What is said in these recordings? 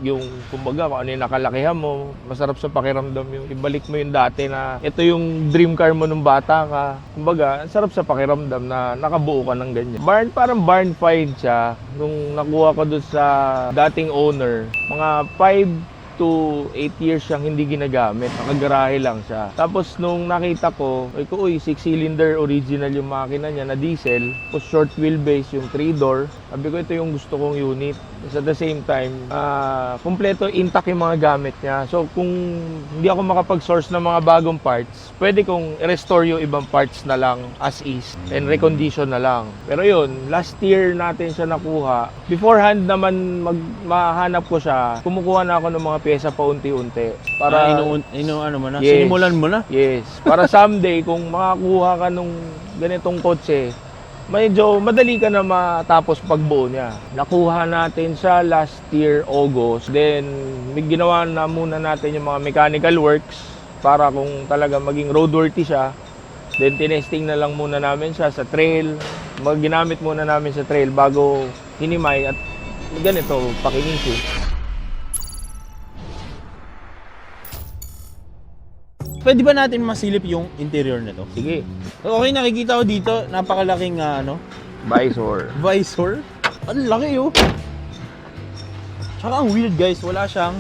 yung kumbaga kung ano yung nakalakihan mo, masarap sa pakiramdam yung ibalik mo yung dati na ito yung dream car mo nung bata ka. Kumbaga, ang sarap sa pakiramdam na nakabuo ka ng ganyan. Parang barn find siya nung nakuha ko doon sa dating owner. Mga 5 to 8 years siyang hindi ginagamit. Nakagarahe lang siya. Tapos nung nakita ko, ay ko, 6-cylinder original yung makina niya na diesel. Tapos short wheelbase yung 3-door. Sabi ko, ito yung gusto kong unit. Tapos at the same time, kompleto intact yung mga gamit niya. So kung hindi ako makapag-source ng mga bagong parts, pwede kong i-restore yung ibang parts na lang as is and recondition na lang. Pero yun, last year natin siya nakuha. Beforehand naman mahanap ko siya, kumukuha na ako ng mga pyesa paunti-unti. Para ano mo na? Yes. Sinimulan mo na? Yes. Para someday, kung makakuha ka nung ganitong kotse, medyo madali ka na matapos pagbuo niya. Nakuha natin siya last year, August. Then, ginawa na muna natin yung mga mechanical works para kung talaga maging roadworthy siya. Then, tinesting na lang muna namin siya sa trail. Ginamit muna namin sa trail bago hinimay at ganito, pakinisin. Pwede ba natin masilip yung interior nito? Sige. Okay, nakikita ko dito, napakalaking Visor. visor. Ang laki oh. Tsaka ang weird guys, wala siyang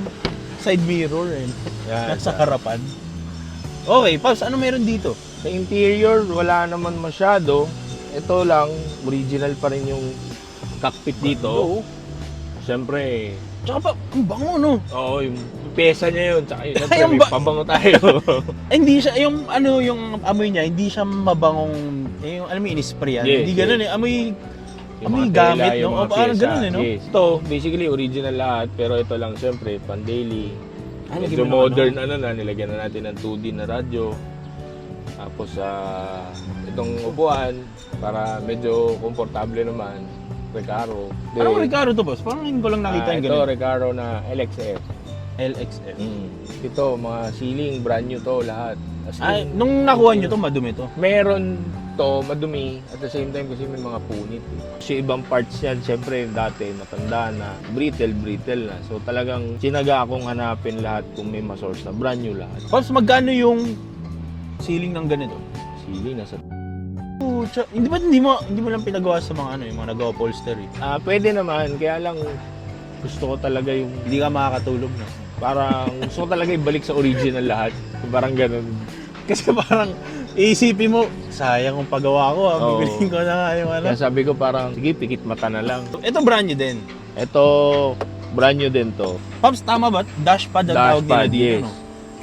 side mirror eh. Yan. Nasa harapan. Okay, Pops, ano meron dito? Sa interior, wala naman masyado. Ito lang, original pa rin yung cockpit dito. Oo. Siyempre, Tsaka pa, ang bango no? oo, yung pyesa niya yun. Tsaka yun, siyempre, Ay, may pabango tayo. Hindi siya, yung amoy niya, hindi siya mabangong, yung alam mo, in-spray yan. Yes, Hindi ganun yes. eh, amoy Yung mga gamit, tela, yung no? mga O parang pyesa. ganun eh, no? Yes. Ito, basically, original lahat. Pero ito lang, siyempre, pan-daily. Ano, Medyo modern, nilagyan na natin ng 2D na radyo. Tapos, itong upuan, para medyo komportable naman. Recaro. Anong Recaro to, boss? Parang hindi ko lang nakita yung Ito, ganun. Recaro na LXF. LXF. Ito, mga ceiling, brand new to lahat. As Ay, in, nung nakuha nyo to, madumi to. meron to, madumi. At the same time kasi may mga punit. Kasi ibang parts yan, syempre dati matanda na, brittle na. So talagang sinaga akong hanapin lahat kung may ma-source na brand new lahat. Pops, magkano yung ceiling ng ganito? Ceiling, nasa... Hindi mo lang pinagawa sa mga yung mga nag-upholstery. pwede naman, kaya lang gusto ko talaga yung... Hindi ka makakatulog na. Parang gusto ko talaga ibalik sa original lahat. Parang ganun. Kasi parang iisipin mo, sayang ang paggawa ko, Oo. bibiliin ko na nga yung Kaya sabi ko parang, sige, pikit mata na lang. Ito brand new din. Ito, brand new din to. Pops, tama ba? Dashpad ang tawag nila Dashpad, dito, yes. no?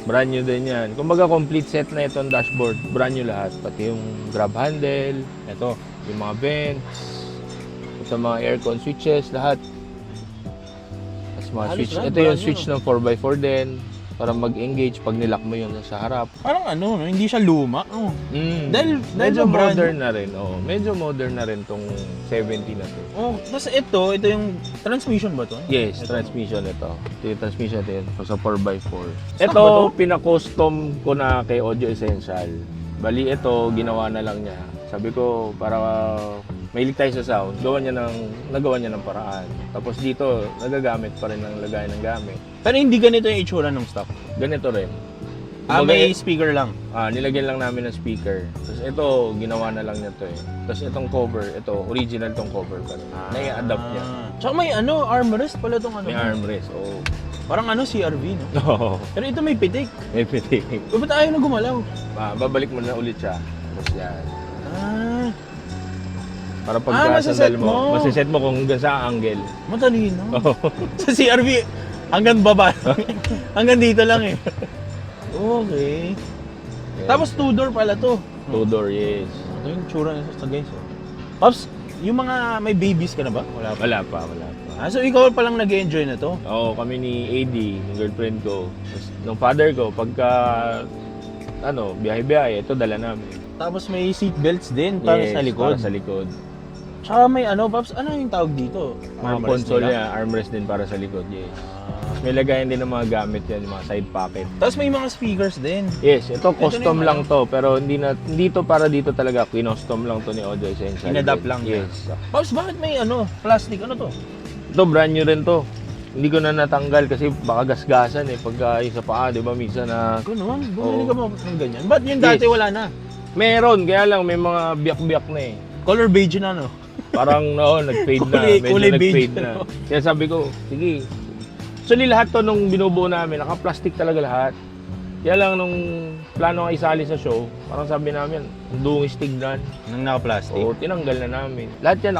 Brand new din yan. Kumbaga complete set na itong dashboard. Brand new lahat. Pati yung grab handle, ito, yung mga vents, ito mga aircon switches, lahat. Tapos mga Halos switch. lahat, Ito yung brand new, switch ng 4x4 din. Para mag-engage pag nilock mo yun sa harap. Parang no? Hindi siya luma. Oh. Dahil medyo brand modern na rin. Oh, medyo modern na rin tong 70 na to. Oh, tapos ito yung transmission ba to? Yes, Ito. transmission ito. Ito yung transmission natin sa 4x4. Stock Ito, ba to? pina-custom ko na kay Audio Essential. Bali, ito, ginawa na lang niya. Sabi ko, para mahilig tayo sa sound, nagawa niya ng paraan. Tapos dito, nagagamit pa rin ng lagay ng gamit. Pero hindi ganito yung itsura ng stock. Ganito rin. May speaker lang. Nilagyan lang namin ng speaker. Tapos ito, ginawa na lang niya to eh. Tapos itong cover, ito, original tong cover pa rin. Nai-adapt niya. Tsaka may armrest pala tong May armrest, oh. Parang CRV, no? Oo. Pero ito may pitik. May pitik. Ba't ayaw na gumalaw? Babalik mo na ulit siya. Tapos yan. Para masaset pagka-sandal mo, masiset mo kung hanggang sa angle. Matalino. Oh. Sa CRV, hanggang baba. Hanggang dito lang eh. Okay. Tapos two-door pala to. Two-door, yes. Ito yung tsura nito sa guys. Pops, yung mga may babies ka na ba? Wala pa. Wala pa. So ikaw pa lang nag-enjoy na to? Oo, kami ni AD, yung girlfriend ko. Tapos, nung father ko, pagka, biyahe-biyahe, ito dala namin. Tapos may seat belts din para Yes, sa likod. para sa likod. Tsaka may Pops, ano yung tawag dito? Mga Armrest console nila? niya, armrest din para sa likod, yes. May lagayan din ng mga gamit yan, yung mga side pocket. Tapos may mga speakers din. Yes, ito custom na yung lang to, pero hindi to para dito talaga, kinostom lang to ni Audio Essential. Inadapt lang. Yes. Pops, bakit may plastic? Ano to? Ito brand new rin to. Hindi ko na natanggal kasi baka gasgasan eh. Pagka yung sa paa, di ba, minsan na... Ganun, Oo. bumili ka mo ng ganyan. Ba't yung dati Yes. wala na? Meron, kaya lang may mga biyak-biyak na eh. Color beige na, no? Parang nag-fade na. Kulay- Medyo kulay nag-fade beige, na. no? Kaya sabi ko, sige. Actually, lahat to nung binubuo namin, naka-plastic talaga lahat. Kaya lang nung plano nga isali sa show, parang sabi namin, dungis tignan. Nang naka-plastic. Oo, tinanggal na namin. Lahat yan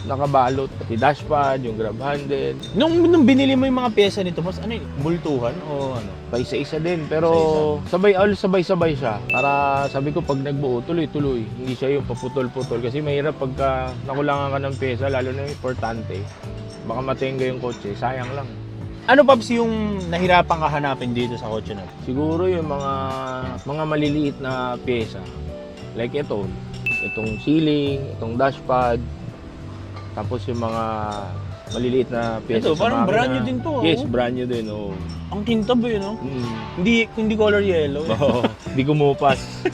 nakabalot. Pati dashpad, yung grab handle. Nung binili mo yung mga pyesa nito, mas ano yun? Bultuhan o ano? Paisa-isa din. Pero sabay-sabay siya. Para sabi ko, pag nagbuo, tuloy-tuloy. Hindi siya yung paputol-putol. Kasi mahirap pagka nakulangan ka ng pyesa, lalo na yung importante. Baka matenga yung kotse, sayang lang. Ano, Paps, yung nahirapan ka hanapin dito sa kotse na? Siguro yung mga maliliit na pyesa. Like itong ceiling, itong dashpad. Tapos yung mga maliliit na pyesa Ito, sa parang makina. brand new din to, Yes, oh. brand new din. Oh. Ang kintab eh, no? Mm. Hindi color yellow. Oo, di kumupas.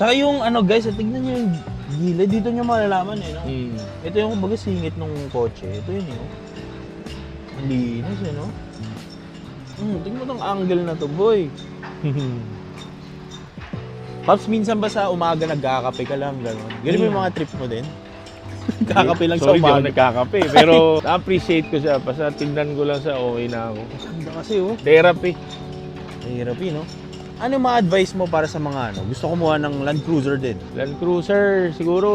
Tsaka yung ano, guys, tignan nyo yung gilid. Dito nyo malalaman eh, no? Mm. Ito yung kumbaga singit ng kotse. Ito yun, eh, no? Ang linis, eh, no? Tingnan mo tong angle na to, boy. Paps, minsan ba sa umaga nagkakape ka lang, gano'n? Ganun ba yung mga trip mo din? Kakape lang Sorry, sa di ako umaga. nagkakape. Pero na-appreciate ko siya. Basta tignan ko lang sa okay na ako. Ganda kasi, oh. Therapy. Mahirap yun, no? Ano yung mga advice mo para sa mga ano? Gusto kumuha ng Land Cruiser din. Land Cruiser, siguro,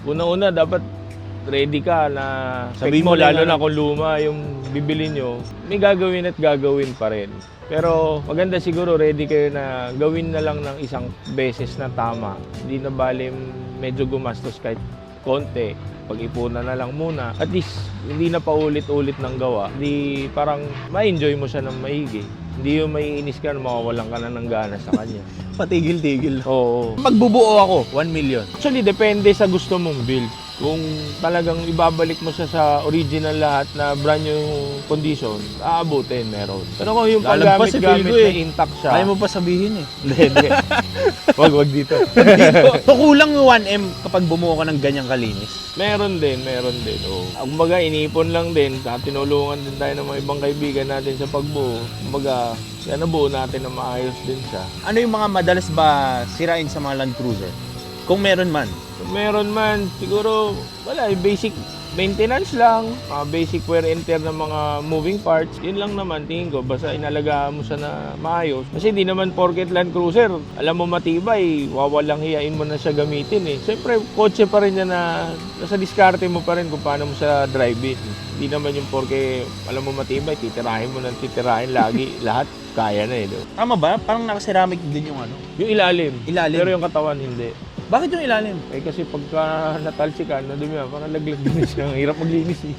una-una dapat ready ka na Sabihin mo, mo lang lalo na- na kung luma yung bibili nyo, may gagawin at gagawin pa rin. Pero maganda siguro ready kayo na gawin na lang ng isang beses na tama. Hindi na bali medyo gumastos kahit konti. Pag-ipunan na lang muna. At least, hindi na paulit-ulit ng gawa. Hindi parang ma-enjoy mo siya ng maigi. Hindi yung maiinis ka na mawawalan ka na ng gana sa kanya. Patigil-tigil. Oo. Magbubuo ako, 1 million. Actually, depende sa gusto mong build. Kung talagang ibabalik mo siya sa original lahat na brand new condition, aabutin meron. Pero kung yung Lalagpas si paggamit-gamit Phil ko, na eh. intact siya, Kaya mo pa sabihin eh. hindi. Wag dito. So kulang yung 1M kapag bumuo ka ng ganyang kalinis. Meron din. Oh. Kumbaga, iniipon lang din. Tinulungan din tayo ng mga ibang kaibigan natin sa pagbuo. Kumbaga, yan nabuo natin na maayos din siya. Ano yung mga madalas ba sirain sa mga Land Cruiser? Kung meron man. Kung meron man, siguro, wala, basic maintenance lang, basic wear and tear ng mga moving parts, yun lang naman, tingin ko, basta inalagaan mo siya na maayos. Kasi di naman porket Land Cruiser, alam mo matibay, wawalang hiyain mo na siya gamitin eh. Siyempre, kotse pa rin yan na nasa diskarte mo pa rin kung paano mo siya drive-in. Hindi naman yung porke, alam mo matibay, titirahin mo ng titirahin lagi, lahat, kaya na eh. No? Tama ba? Parang nakaceramic din yung ano. Yung ilalim, Ilalim. pero yung katawan hindi. Bakit yung ilalim? Eh kasi pagka natalsikan, nadumi yan, parang laglag din siya. Ang hirap maglinis eh.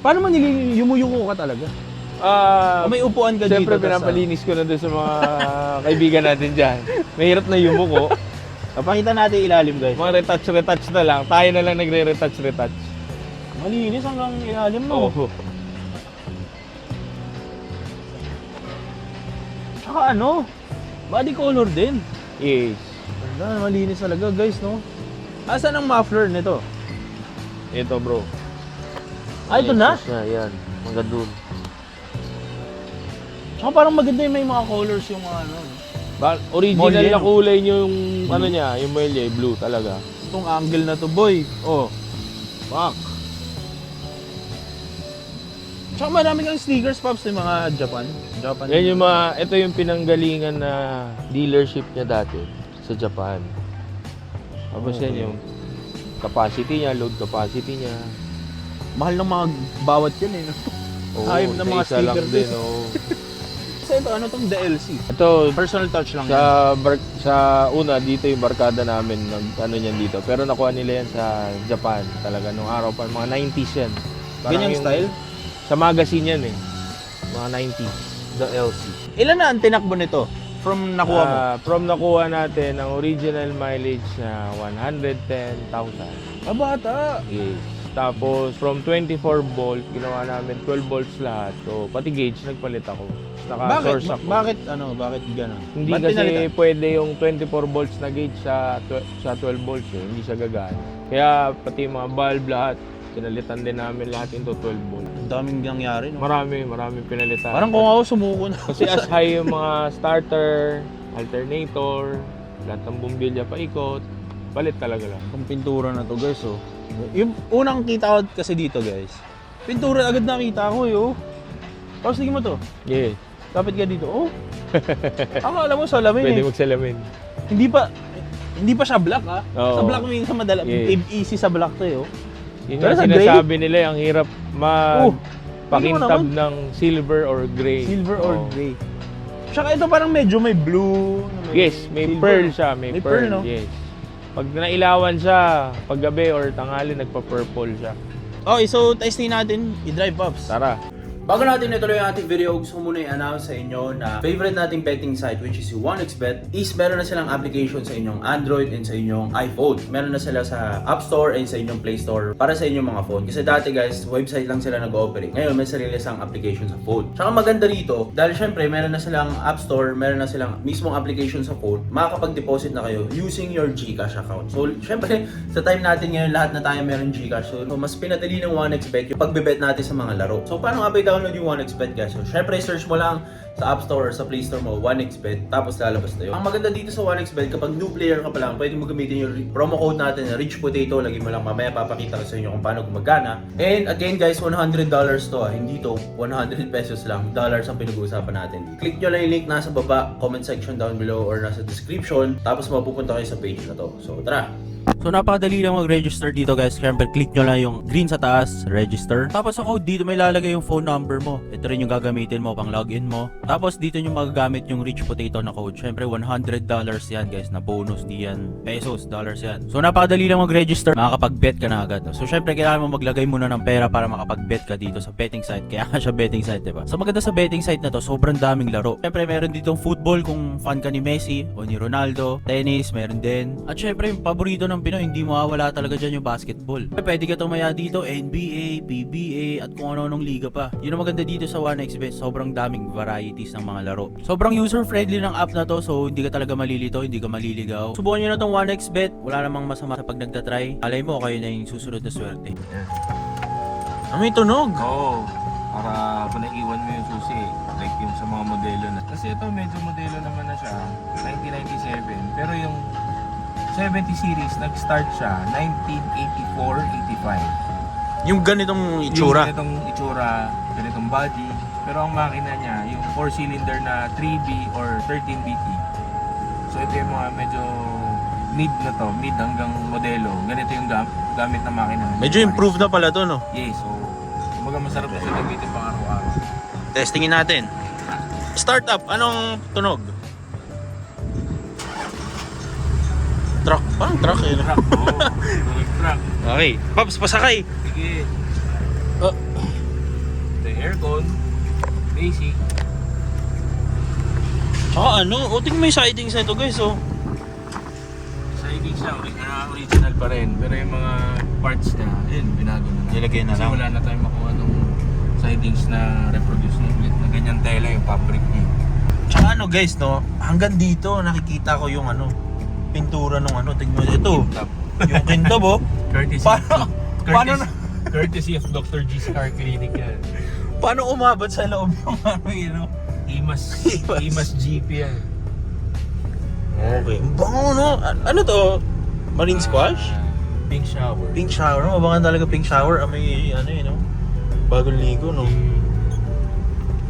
Paano man yumuyuko ka talaga? O may upuan ka Siyempre, dito. tas, pinapalinis ko na doon sa mga kaibigan natin dyan. Mahirap na yumuko. Papakita natin yung ilalim, guys. Mga retouch na lang. Tayo na lang nagre-retouch. Malinis hanggang ilalim, no? Oo. Tsaka ano, body color din. Yes. Ganda, malinis talaga, guys, no? Asan ang muffler nito? Ito bro. Ito na? Yan. Magandun. Tsaka parang maganda yung may mga colors yung mga ano. No? Original Molye, na no? kulay nyo yung ano niya, yung molye, blue talaga. Itong angle na to, boy. Oh. Fuck. Tsaka marami kang sneakers, Pops, yung mga Japan. Yan yung ito yung pinanggalingan na dealership niya dati sa Japan. Tapos yan yung capacity niya, load capacity niya. Mahal ng mga bawat yan, eh. No? Oo, Ayun ng mga isa lang sticker din. din. Oo. So ito, ano tong DLC? Ito, Personal touch lang yan. sa una, dito yung barkada namin, ano niyan dito. Pero nakuha nila yan sa Japan talaga nung araw pa, mga 90s yan. Parang Ganyang yung- style? Sa magazine yan eh. Mga 90s, the LC. Ilan na ang tinakbo nito? From nakuha mo? From nakuha natin, ang original mileage na 110,000. Bata! Yes. Tapos, from 24 volt, ginawa namin 12 volts lahat. So, pati gauge, nagpalit ako. Naka-source ako. Bakit gano'n? Hindi Ba't kasi pinalitan? pwede yung 24 volts na gauge sa 12 volts Hindi siya gagana. Kaya pati mga bulb lahat, pinalitan din namin lahat into 12 volts. daming nangyari, no? Maraming pinalitan. Parang kung ako sumuko na. Kasi as high yung mga starter, alternator, lahat ng bumbilya paikot, palit talaga lang. Itong pintura na to, guys, oh. Yung unang kita ko kasi dito, guys. Pintura agad nakita ko, yo. Tapos tingin mo to. Yeah. Kapit ka dito, oh. Ako alam mo salamin Pwede eh. magsalamin. Hindi pa siya black, ah. Oo. Sa black minsan madala, Yeah. easy sa black to, yo. Yun Pero nga sa gray? sinasabi nila, ang hirap pakintab Ano ng silver or gray. Silver or Oo. gray. Tsaka ito parang medyo may blue. Yes, may silver. pearl siya, may May pearl, pearl, no? yes. Pag nailawan siya, paggabi or tanghali, nagpa-purple siya. Okay, so testing natin i-drive, Pops. Tara. Bago natin ituloy ang ating video, gusto ko muna i-announce sa inyo na favorite nating betting site, which is si 1xBet, is meron na silang application sa inyong Android and sa inyong iPhone. Meron na sila sa App Store and sa inyong Play Store para sa inyong mga phone. Kasi dati guys, website lang sila nag-ooperate. Ngayon, may sarili silang application sa phone. Tsaka maganda rito, dahil syempre meron na silang App Store, meron na silang mismong application sa phone, makakapag-deposit na kayo using your GCash account. So, syempre, sa time natin ngayon, lahat na tayo meron GCash. So, mas pinadali ng 1xBet yung pagbebet natin sa mga laro. So, paano nga ba download yung 1xBet guys? So, syempre, search mo lang sa App Store or sa Play Store mo, 1xBet, tapos lalabas na yun. Ang maganda dito sa 1xBet, kapag new player ka pa lang, pwede mo gamitin yung promo code natin na Rich Potato. Lagi mo lang mamaya, papakita ko sa inyo kung paano gumagana. And again guys, $100 to, hindi to 100 pesos lang, dollars ang pinag-uusapan natin. Click nyo lang yung link nasa baba, comment section down below or nasa description, tapos mapupunta kayo sa page na to. So tara! So napakadali lang mag-register dito, guys. Siyempre, click nyo lang yung green sa taas, register. Tapos sa code dito may lalagay yung phone number mo. Ito rin yung gagamitin mo pang login mo. Tapos dito nyo magagamit yung Rich Potato na code. Siyempre, $100 yan, guys, na bonus. Di yan pesos, dollars yan. So napakadali lang mag-register, makakapag-bet ka na agad. So siyempre, kailangan mo maglagay muna ng pera para makapag-bet ka dito sa betting site. Kaya nga siya betting site, diba? So maganda sa betting site na to, sobrang daming laro. Siyempre, meron ditong football kung fan ka ni Messi o ni Ronaldo. Tennis, meron din. At siyempre, yung paborito ng Pinoy, hindi mawawala talaga dyan yung basketball. Pwede ka tumaya dito, NBA, PBA, at kung ano-anong liga pa. Yun ang maganda dito sa 1xBet, sobrang daming varieties ng mga laro. Sobrang user-friendly ng app na to, so hindi ka talaga malilito, hindi ka maliligaw. Subukan nyo na tong 1xBet, wala namang masama sa pag nagtatry. Alay mo, kayo na yung susunod na swerte. May tunog! Oo. Para naiwan mo yung susi. Like yung sa mga modelo na. Kasi ito medyo modelo naman na siya. 1997. Pero yung 70 series, nag-start siya 1984-85. Yung ganitong itsura. Yung ganitong itsura, ganitong body. Pero ang makina niya, yung 4-cylinder na 3B or 13BT. So ito yung mga medyo mid na to, mid hanggang modelo. Ganito yung gamit na makina. Medyo improved na pala to, no? Yes, so kumbaga masarap na siya gamitin pang araw-araw. Testingin natin. Startup, anong tunog? Truck. Parang truck eh. Truck, oo. Truck. Okay. Pops, pasakay. Sige. Ito yung aircon. Basic. Ano? O, tingnan mo yung sidings na ito, guys, oh. Siding siya, original pa rin. Pero yung mga parts niya, yun, binago na. Nilagay na Kasi lang. wala na tayong makuha nung sidings na reproduce na ulit. Na ganyan tela yung fabric niya. Tsaka ano, guys, no? Hanggang dito, nakikita ko yung pintura nung tingnan mo ito. Top. Yung kintab, oh. Courtesy, Paano na? courtesy of Dr. G's Car Clinic yan. Paano umabot sa loob yung Imas GP yan. Okay. Ang bango, no? Ano to? Marine squash? Pink shower. Pink shower, no? Mabangan talaga pink shower. May no? Bagong ligo, no?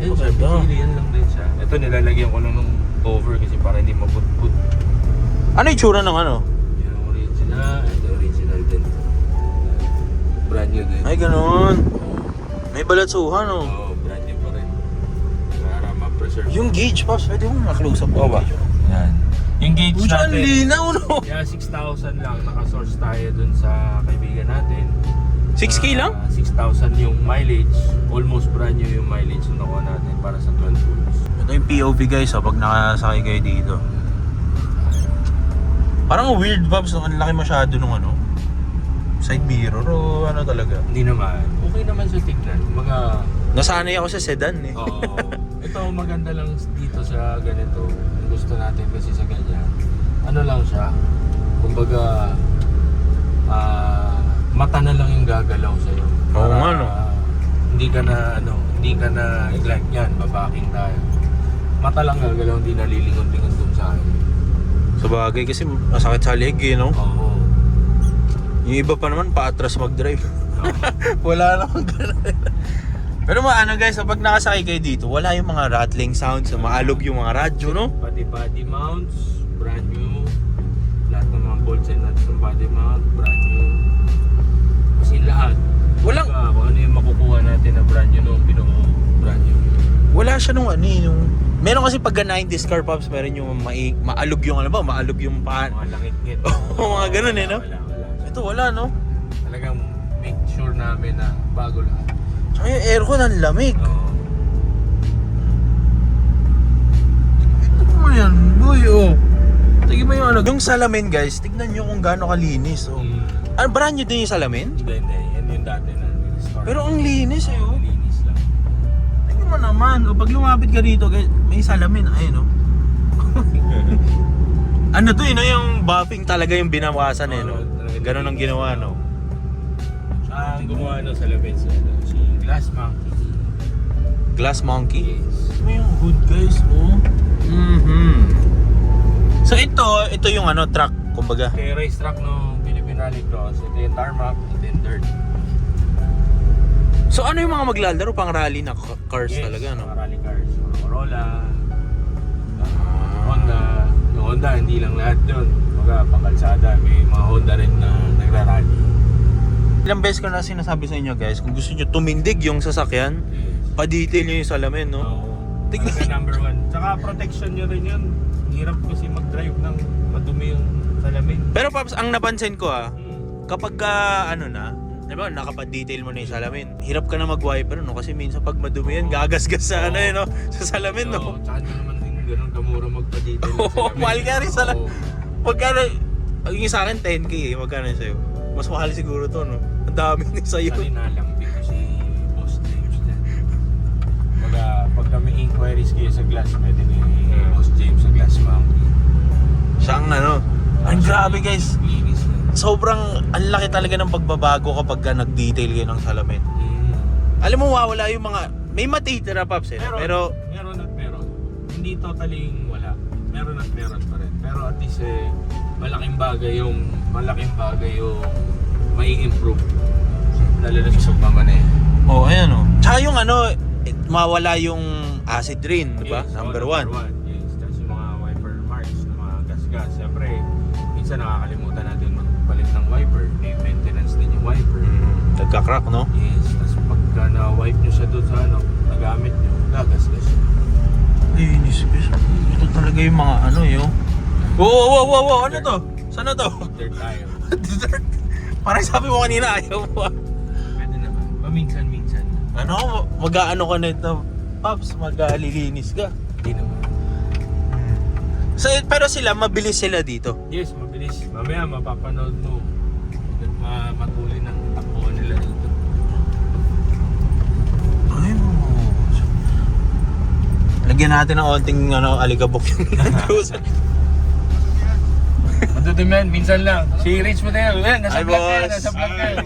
Ayun, Maganda. yan lang din siya. Ito nilalagyan ko lang ng cover kasi para hindi mabutbut. Ano yung tsura ng ano? Yung original, ito original din. Brand new din. Ay, ganun. May balatsuhan, no? Oo, brand new pa rin. Para ma-preserve. Yung gauge, Pops, pwede mo ma-close up Oo ba? Yan. Yung gauge Ang natin. linaw, no? Kaya 6,000 lang naka-source tayo dun sa kaibigan natin. 6K lang? 6,000 yung mileage. Almost brand new yung mileage na nakuha natin para sa 12 volts. Ito yung POV, guys, pag nakasakay kayo dito. Parang weird, Pops, no? Ang laki masyado nung side mirror o talaga. Hindi naman. Okay naman siya tignan. Nasanay ako sa sedan, eh. Oo. Ito maganda lang dito sa ganito. Ang gusto natin kasi sa ganyan. Ano lang siya. Kumbaga mata na lang yung gagalaw sa'yo. Oo nga, no? Hindi ka na like yan, babaking tayo. Mata lang gagalaw, hindi nalilingon-lingon dun sa akin. Sa bagay kasi masakit sa leg eh, no? Oo. Yung iba pa naman paatras mag-drive. Wala namang gano'n. Pero ano guys, pag nakasakay kayo dito, wala yung mga rattling sounds, maalog yung mga radyo, no? Pati body mounts, brand new. Lahat ng mga bolts and nuts ng body mount, brand new. Kasi lahat. Walang- Kung ano yung makukuha natin na brand new nung binuo, brand new. Wala siya nung meron kasi pag 90s car pops, meron yung maalog yung maalog yung paan. Mga langit-ngit. Mga ganun eh, no? Wala. Ito wala, no? Talagang make sure namin na bago lahat. Tsaka yung aircon ang lamig. Oo. Ito mo yan, boy, oh. Tignan mo yung yung salamin guys, tignan nyo kung gaano kalinis, oh. Ano, brand new din yung salamin? Hindi. Yan yung dati na store. Pero ang linis eh, oh. Linis lang. Tingnan mo naman, o pag lumapit ka dito, may salamin, ayun oh. Ano to no? Yung buffing talaga yung binawasan eh, no? Ganon ang ginawa, no? Ang gumawa ng salamin si Glass Monkey. Glass Monkey? Yes. Ito yung hood guys, oh. So ito yung truck, kumbaga. Kaya race truck no Philippine Rallycross. Ito yung tarmac, ito yung dirt. So ano yung mga maglalaro pang rally na cars talaga, no? Mga rally cars. Mga Corolla, Honda. Yung Honda, hindi lang lahat yun. Mga pangkalsada, may mga Honda rin na nagrarally. Ilang beses ko na sinasabi sa inyo guys, kung gusto nyo tumindig yung sasakyan, Yes. pa-detail nyo yung salamin, no? Oo. Tignan- Talaga number one. Tsaka protection nyo rin yun. Hirap kasi mag-drive ng madumi yung salamin. Pero Paps, ang napansin ko kapag di ba, nakapa-detail mo na yung salamin, hirap ka na mag-wiper, no? Kasi minsan pag madumi yan, gagasgas sa no? Sa salamin, no? Oo, tsaka hindi naman din ganun kamura magpa-detail ng Oo, salamin. mahal ka rin sa Oo. Magkano, yung sa akin 10k eh, magkano yung sa'yo? Mas mahal siguro to, no? Ang dami din sa'yo. Kanina lang ko si Boss James dyan. Pag kami inquiries kayo sa Glass, pwede ni Boss James sa Glass Monkey. Siyang ang grabe guys. Linis na. Sobrang, ang laki talaga ng pagbabago kapag nag-detail kayo ng salamin. Alam mo, wawala yung mga, may matitira Paps eh. Pero meron at meron. Hindi totally wala. Meron at meron pa rin. Pero at least malaking bagay yung may improve. Lalo na sa pagmamaneho. ayan o. Tsaka yung mawala yung acid rain, di ba? Yes, Number number one. one. Yes, tapos yung mga wiper marks, yung mga gas-gas. Siyempre, minsan nakakalimutan natin magpalit ng wiper. May maintenance din yung wiper. Nagka-crack, no? Yes, tapos pagka na-wipe nyo siya doon sa nagamit nyo, gagas-gas. Linis guys. Ito talaga yung mga yun. Wow, ano to? Saan na to? Dirt tayo. Dessert. Parang sabi mo kanina, ayaw mo. Pwede naman. Paminsan-minsan. Mag-aano ka na ito? Pops, mag-alilinis ka. Hindi naman. So, pero mabilis sila dito. Yes, mabilis. Mamaya mapapanood mo. Matuloy ng takbo nila dito. Ay mo. Lagyan natin ng onting alikabok yung Land Cruiser. Matutum yan, minsan lang. Si Rich mo na yan. Nasa Hi, vlog yan, boss. nasa vlog yan.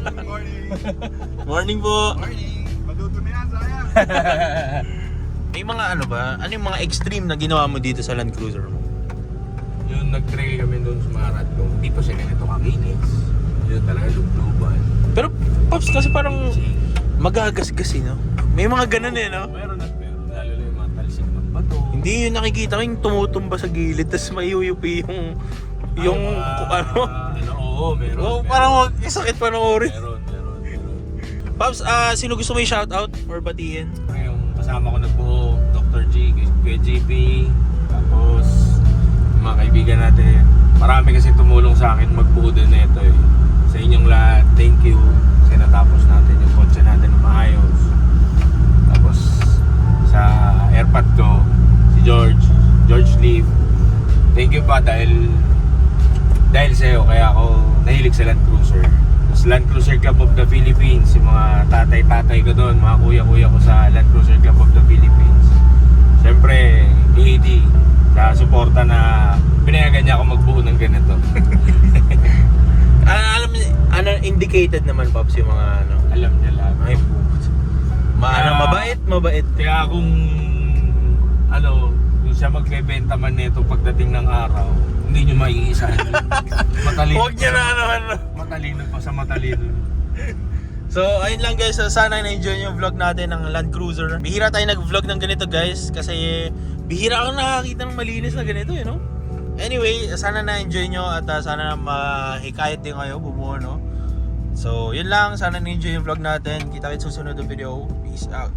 Morning po. Morning! Maluto na yan, sayang! May mga ano yung mga extreme na ginawa mo dito sa Land Cruiser mo? Yung nag-trail kami doon sa mga radlong, hindi pa siya ganito kakinis. Yun talaga lubluban. Pero Pops, kasi parang magagasgas no? May mga ganun no? Meron at meron. Lalo na yung mga talsik ng bato. Hindi yun nakikita ko yung tumutumba sa gilid tapos mayuyupi yung Oo, meron. oh, meron. parang isakit pa ng orin. Meron. Pops, sino gusto mo i-shoutout or batiin? Yung kasama ko nagbuo, Dr. G, Kuya JP, tapos yung mga kaibigan natin. Marami kasi tumulong sa akin magbuo din na ito Sa inyong lahat, thank you. Kasi natapos natin yung kotse natin na maayos. Tapos sa airpad ko, si George Lee. Thank you pa dahil sa'yo kaya ako nahilig sa Land Cruiser. Land Cruiser Club of the Philippines, yung mga tatay-tatay ko doon, mga kuya-kuya ko sa Land Cruiser Club of the Philippines. Siyempre, AD, sa suporta na pinayagan niya ako magbuo ng ganito. Alam indicated naman Pops yung mga Alam niya lahat. Ay, Mabait. Kaya kung kung siya magbebenta man nito pagdating ng araw, hindi nyo maiisahan. Matalino. Huwag niya na ano. Matalino pa sa matalino. So, ayun lang guys. So, sana na-enjoy yung vlog natin ng Land Cruiser. Bihira tayo nag-vlog ng ganito guys. Kasi bihira akong nakakita ng malinis na ganito, you know? Anyway, sana na-enjoy nyo at sana mahikayat din kayo bumuo, no? So, yun lang. Sana na-enjoy yung vlog natin. Kita kita susunod na video. Peace out.